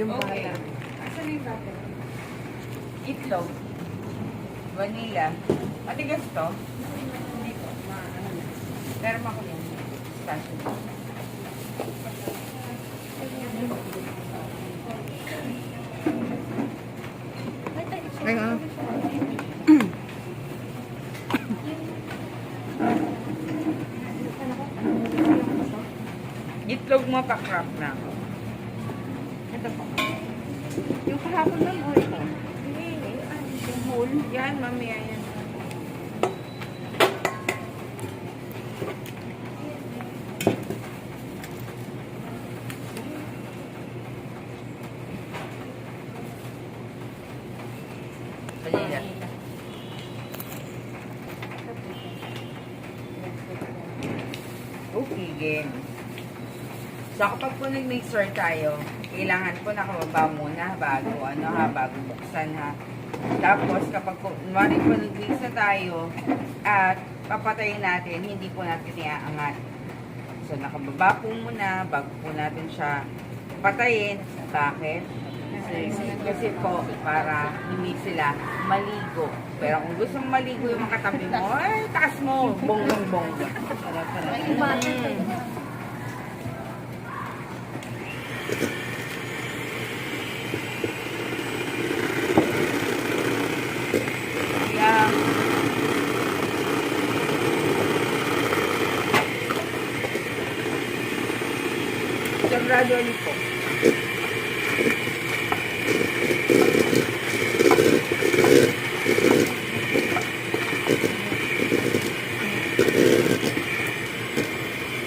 Yung Okay. bata. Asan yung butter? Itlog. Vanilla. Matigas to? Hindi po. Ano na. Pero ako yan. Pistachio. Ay, ano? Itlog mo pa-crop na. Ito po. Yung kahapon lang o ito? Hindi. Yung whole. Yan, mamaya yan. Vanilla. Okay, game. So, kapag po nag-mixer tayo, kailangan po nakababa muna bago buksan ha. Tapos, kapag kunwari po nag-mix na tayo, at papatayin natin, hindi po natin iaangat. So, nakababa po muna, bago po natin siya patayin. Bakit? Kasi po, para hindi sila maligo. Pero kung gusto mong maligo yung mga katabi mo, ay, taas mo, bonggong-bongga. Yeah. So, gradually po.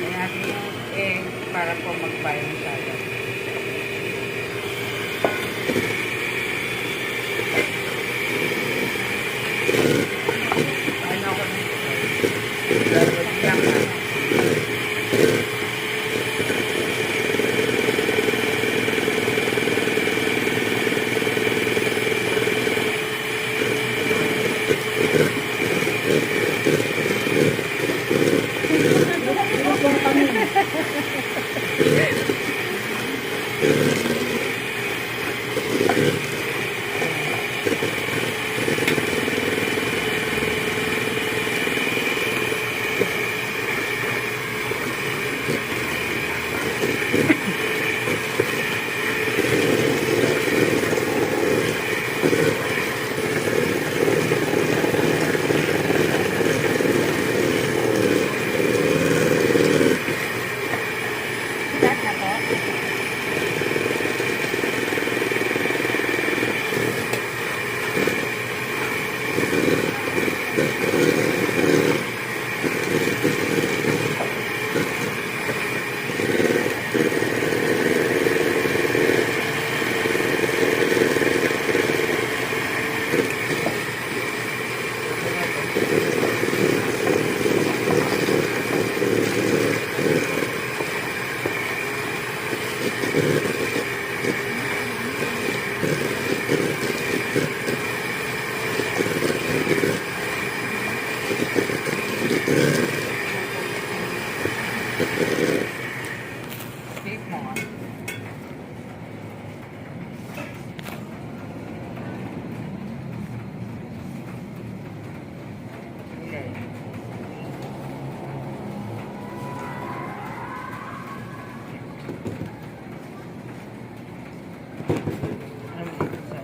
Ayan natin yung egg para po mag-fire masyado. Ano ako nito? Gradually lang ha. Flip mo nga. Ilay. Ano mo dito sa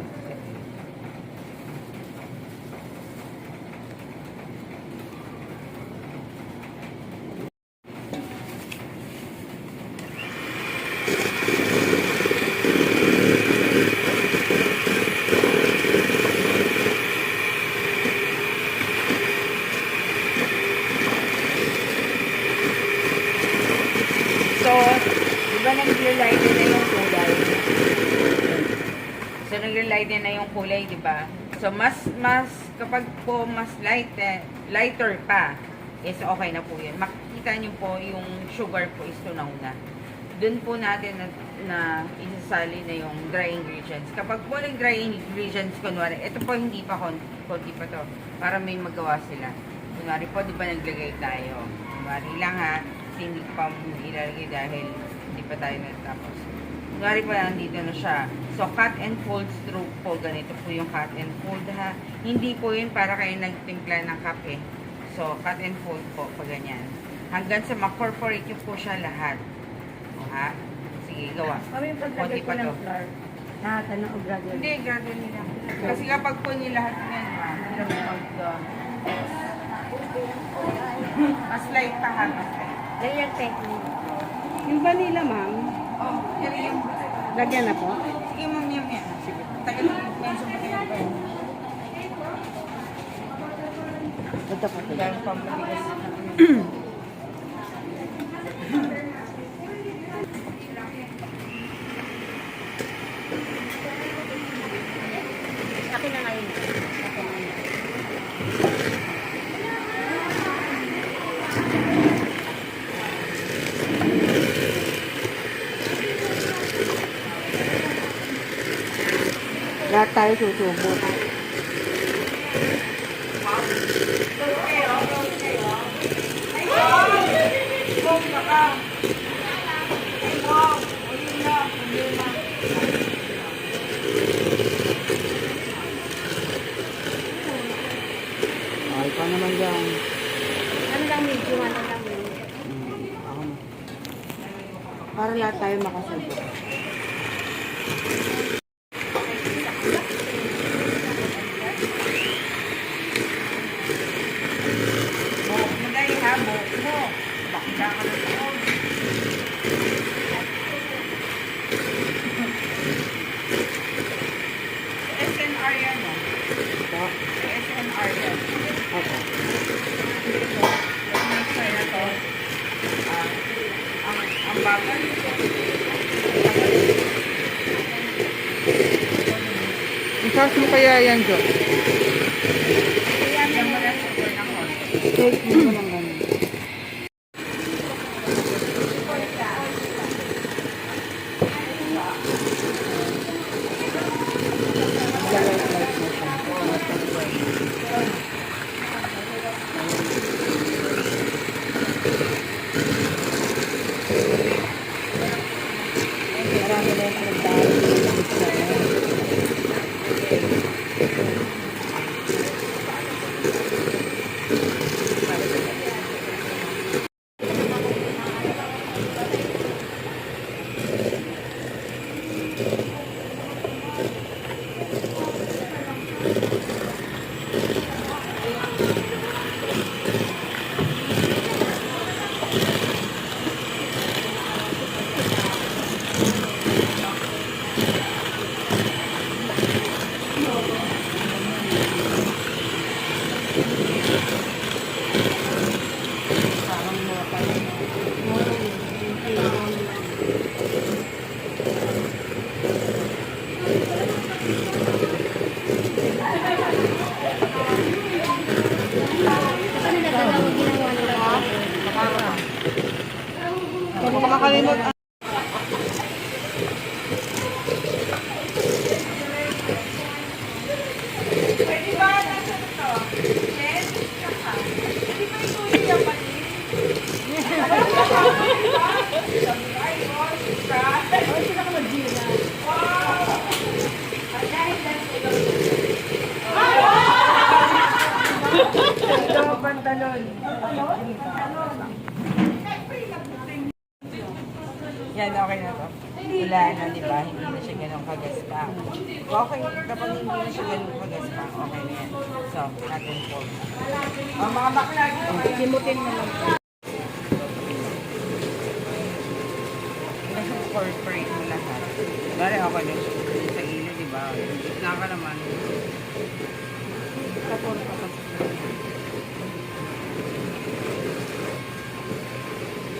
So, di ba nag-lighten na yung kulay? So, nag-lighten na yung kulay, di ba? So, kapag po mas lighter pa, is okay na po yun. Makikita nyo po yung sugar po is tunaw na. Doon po natin na isasali na yung dry ingredients. Kapag po nag-dry ingredients, kunwari, ito po hindi pa konti pa to, para may magawa sila. Kunwari po, di ba naglagay tayo? Kunwari lang ha, hindi pa ilalagay dahil hindi pa tayo natapos. Kunwari pa nandito na siya. So, cut and fold stroke po. Ganito po yung cut and fold ha. Hindi po yun para kayo nagtimpla ng kape. So, cut and fold po pag ganyan. Hanggang sa ma-corporate nyo po siya lahat. O ha? Sige, gawa. Kami yung paglagay Konti ko pa ng to. flour. Lahat, ano, o gradual? Hindi, gradual nila. Kasi kapag po nilahat yan, hirap mag... mas light pa ha, mas light. Layer technique. Yung vanilla, ma'am, Oh, yan yung... lagyan na po. Sige, ma'am, yan. Sige. Tagal yung mention pa kayo pa yun. Ito po. Gano'n pang matigas. Akin na ngayon. Akin na ngayon. Lahat tayo susubo. Ay, pa naman dyan. Ano lang medyo, ano lang medyo. Ako na. Para lahat tayo makasubo. Magay ha, mo. Bakla ka na sa old. SNR yan, no? Ito. SNR yan. Opo. Make sure na to. Ang bagal. Isas mo kaya yan, Jo? Yan mo na sugar ng konti. Take mo lang ganun. Light na siya. Marami na yung nagdaan. Ano na ginawa nila? Baka makalimot. Pwede ba? Nasa to? Yes? Pwede ba ito yung mali? Ay, oh, siya. Oh, sila ka mag-gira. Ito, pantalon. Yan, okay na to. Wala na, di ba? Hindi na siya ganun kagaspang. Okay, kapag hindi na siya ganun kagaspang, okay na yan. So, natin po. Mga bakla, Limutin mo lang. incorporate mo lahat. Bale, okay na siya. Sa ilo, di ba? Gitna ka naman. Kapuro pa kasi.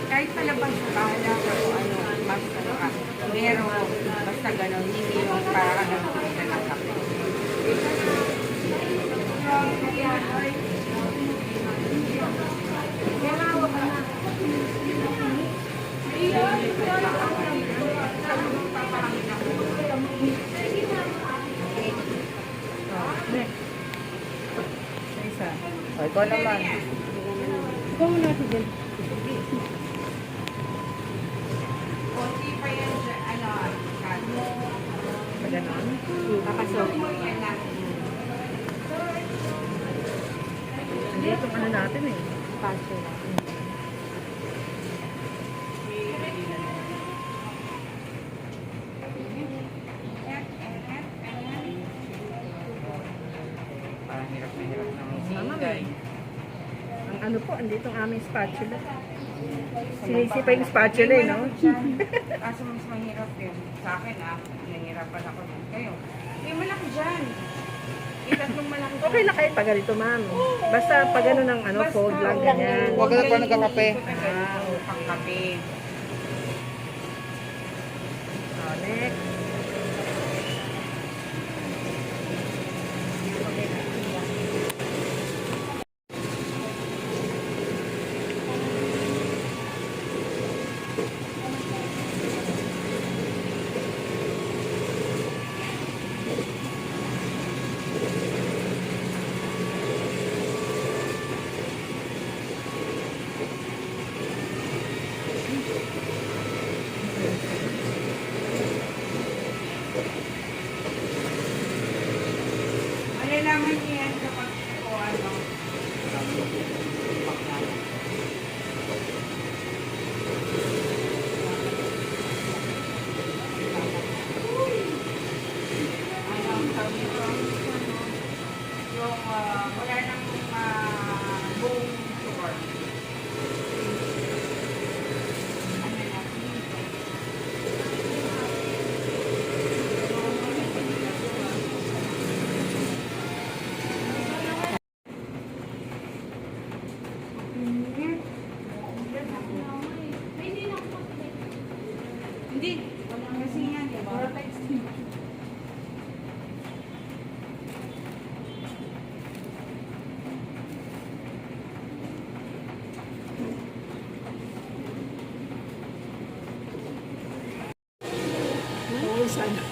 Kahit palabas mo, bahala ka kung ano, mas ano ka. Pero, basta ganun, hindi yung para ka nagpipila ng kape. Isa. O, ikaw naman. Ikaw muna si Jen. Kakasok. Yan na. Hindi itong ano natin eh. Spatula. Parang hirap na hirap na may Mama, sigay. Ang ano po, andito ang aming spatula. Sinisi pa yung spatula eh, no? Kaso mas mahirap yun. Sa akin nahihirapan ako nun. Kayo, malaki dyan. Itatlong malaki dyan. Okay lang kahit pa ganito, ma'am. Basta pag ano ng ano, Basta, fold lang oo. ganyan. Huwag na pa nagkakape. Pangkape. Oh, next. Malalaman niyo yan kapag o ano. Ano ang sabi ko? Yung wala nang buong sugar. Ano na? Hindi. Kasi yan, di ba? Oo, sana.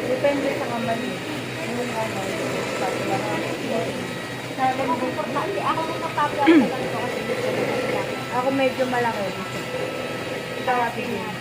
Depende sa company. Yung ano, spatula. Ako medyo malaki. Ito atin yun.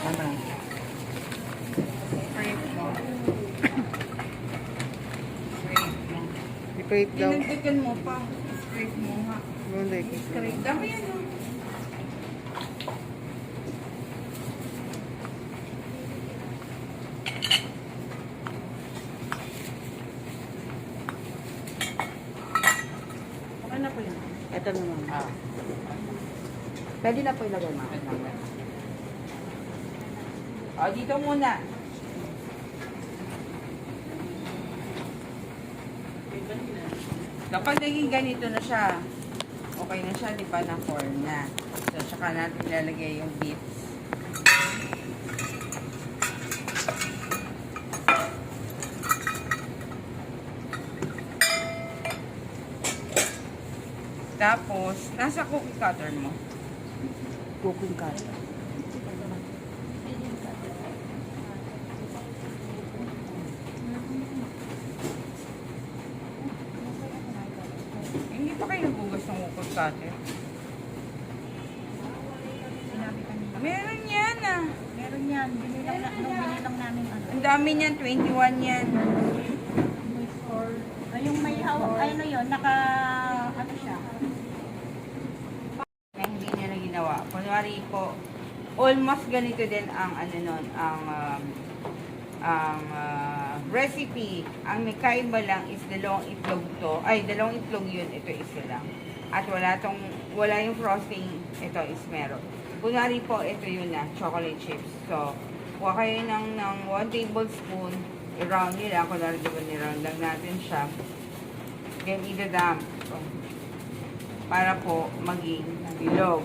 Ano? I-plate daw. Dinagdagan mo pa. Scrape mo nga. Hindi. Scrape. Dami yan o. Okay na po yun. Ito naman. Ah. Pwede na po ilagay ma. O, dito muna. Kapag naging ganito na siya, okay na siya, di ba, na form na. So, tsaka natin ilalagay yung beets. Tapos, nasa cookie cutter mo. Cooking cutter. Hindi pa kayo nagugas ng cookie cutter. Sinabi kanina. Meron yan ah. Meron yan. Binilang namin ano. Ang dami niyan, 21 yan. Ay, yung may hawak, ano yun, naka, ano siya. Na hindi niya na ginawa. Kunwari po, almost ganito din ang ano nun, ang recipe. Ang may kaiba lang is dalawang itlog to. Ay, dalawang itlog yun. Ito isa lang. At wala yung frosting. Ito is meron. Kunwari po, ito yun na, chocolate chips. So, kuha kayo ng 1 tablespoon. I-round nyo lang. Kunwari diba ni-round lang natin siya. Then, idadamp. So, para po maging bilog.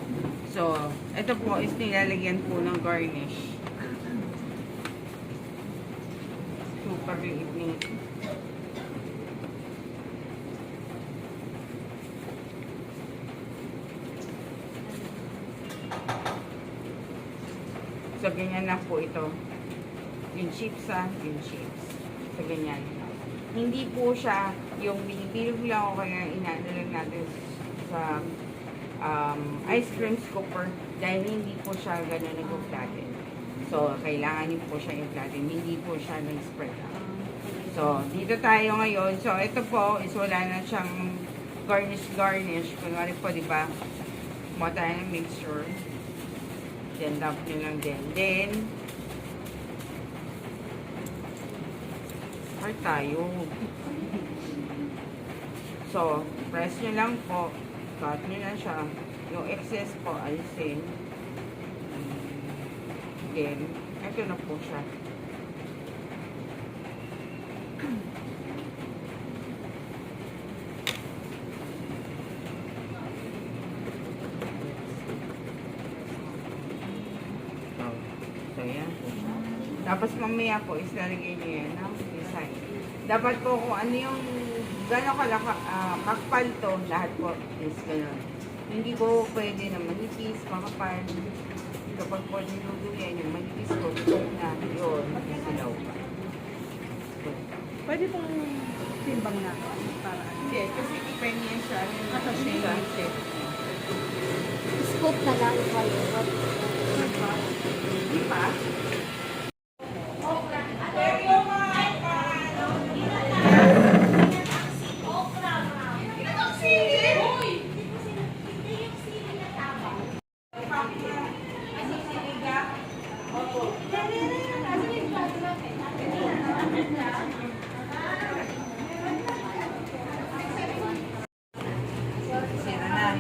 So, ito po is nilalagyan po ng garnish. Super liit nito. So, ganyan na po ito. Yung chips yung chips. So, ganyan. Hindi po siya yung binipilog lang o kaya inaano lang natin sa ice cream scooper dahil hindi po siya gano'n nag-flatten. So, kailangan din po siya i-flatten. Hindi po siya nag-spread out. So, dito tayo ngayon. So, ito po is wala na siyang garnish. Kunwari po, di ba? Kumuha tayo ng mixture. Then, dump nyo lang din. Then, start tayo. So, press nyo lang po. Cut nyo na siya. Yung excess po, alisin. Then, ito na po siya. So, yan po siya. Tapos mamaya po, is lalagay nyo yan ng design. Dapat po kung ano yung gano'ng makapal to, lahat po is gano'n. Hindi po pwede na manipis, makapal. Kapag po niluduyan yung manipis ko, ito na yun, silaw pa. Pwede pong timbang na para ano. Hindi, kasi depende yan sa ano yung Kasi siya. Scoop na lang kayo. Di ba? Sira na.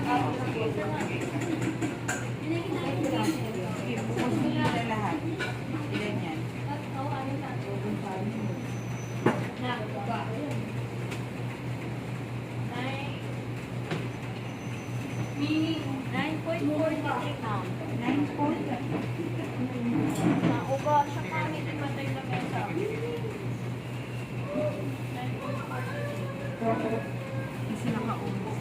Sige, bukas mo na lahat. Ilan yan? Meaning 9.43 pounds. 9.43. Nauga siya kami di ba tayo na mesa? Kasi nakaubos.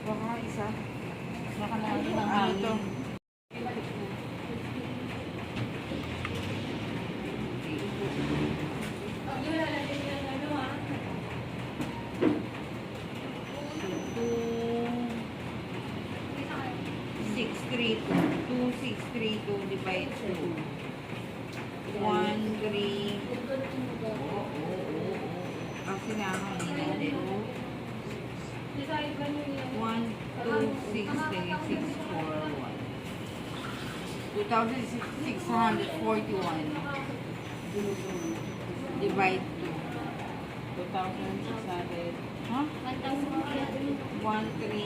Baka isa. Baka na ano ng Ah, ito. Two, 632 divide 2. 1, 3. Ang sinakain din. 1, 2, 6, 3, 6, 4, 1. 2,641 divide 2. 1,600. Ha? 1,000. 1, 3,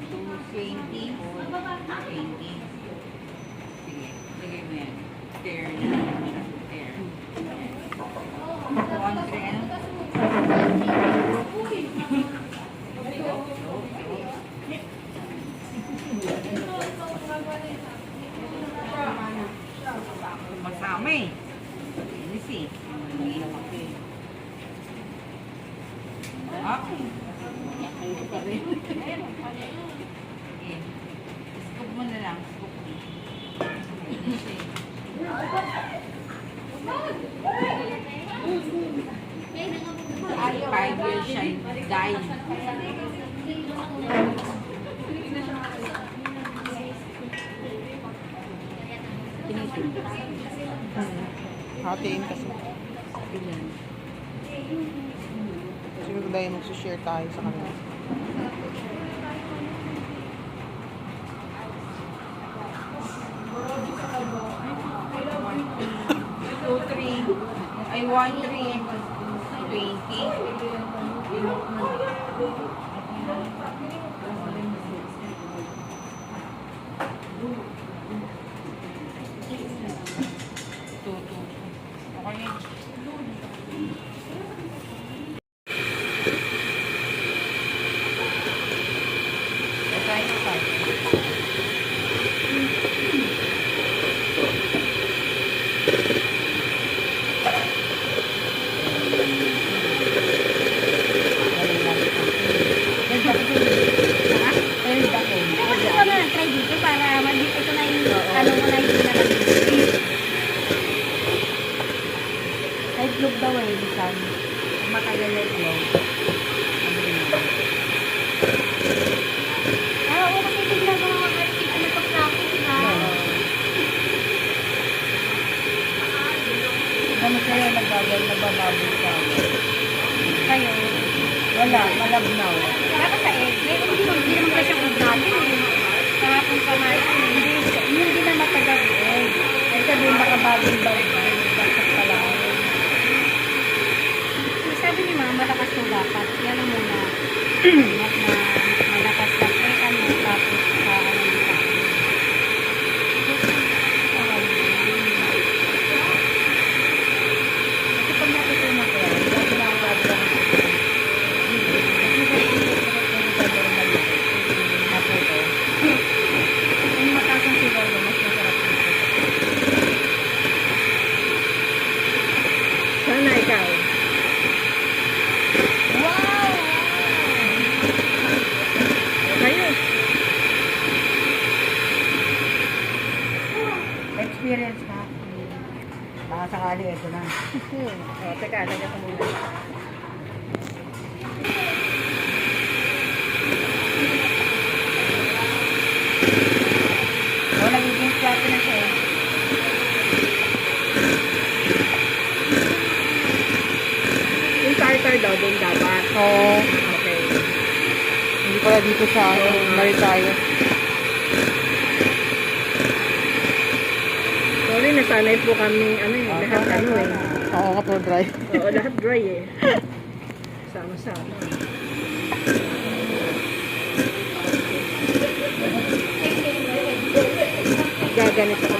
2, 20. 20. Sige, lagay mo yan. There na. There. 1, 3, ano? Masama eh. Inis eh. Mahirap ako eh. Okay. Sige. Scoop mo na lang. Scoop mo. Inis eh. 5-year shine dye. Hatiin kasi. Siguro dahil magsushare tayo sa kanila. Two, three. Ay, 1, 3, 20. Okay. Dapat ko na try dito para ito na yung ano mo na yung pinalagay. Kahit vlog daw eh, bisan. Matagal na vlog. Ah, oo, kasi tignan mo mga artist na pag sa akin, di ba? Gamit kayo nagbagal na bababog sa akin. Kayo. Wala, malabnaw. Dapat sa egg. Hindi naman kasi ang egg natin eh. Kahapon pa nga hindi na matagal yung egg. Ay sabihin baka bagong bagsak pa lang. Sabi ni mama, malakas yung dapat. Yan ang muna. Malakas na prekan mo. Tapos ano yung sabi. Kasi pag natutunan ko yan, hindi na ang gagawin ko. Yung mataas ang siguro, mas masarap dito. Sana ikaw. Wow! Kayo. Experience na. Baka sakali ito na. O, teka, lagyan ko muna. O, nagiging plato na siya eh. Yung tartar daw, doon dapat. Oo. Okay. Hindi pala dito sa Mari tayo. Sorry, nasanay po kami, lahat eh. Oo nga, pero dry. Oo, lahat dry eh. Sama-sama. Gaganit ako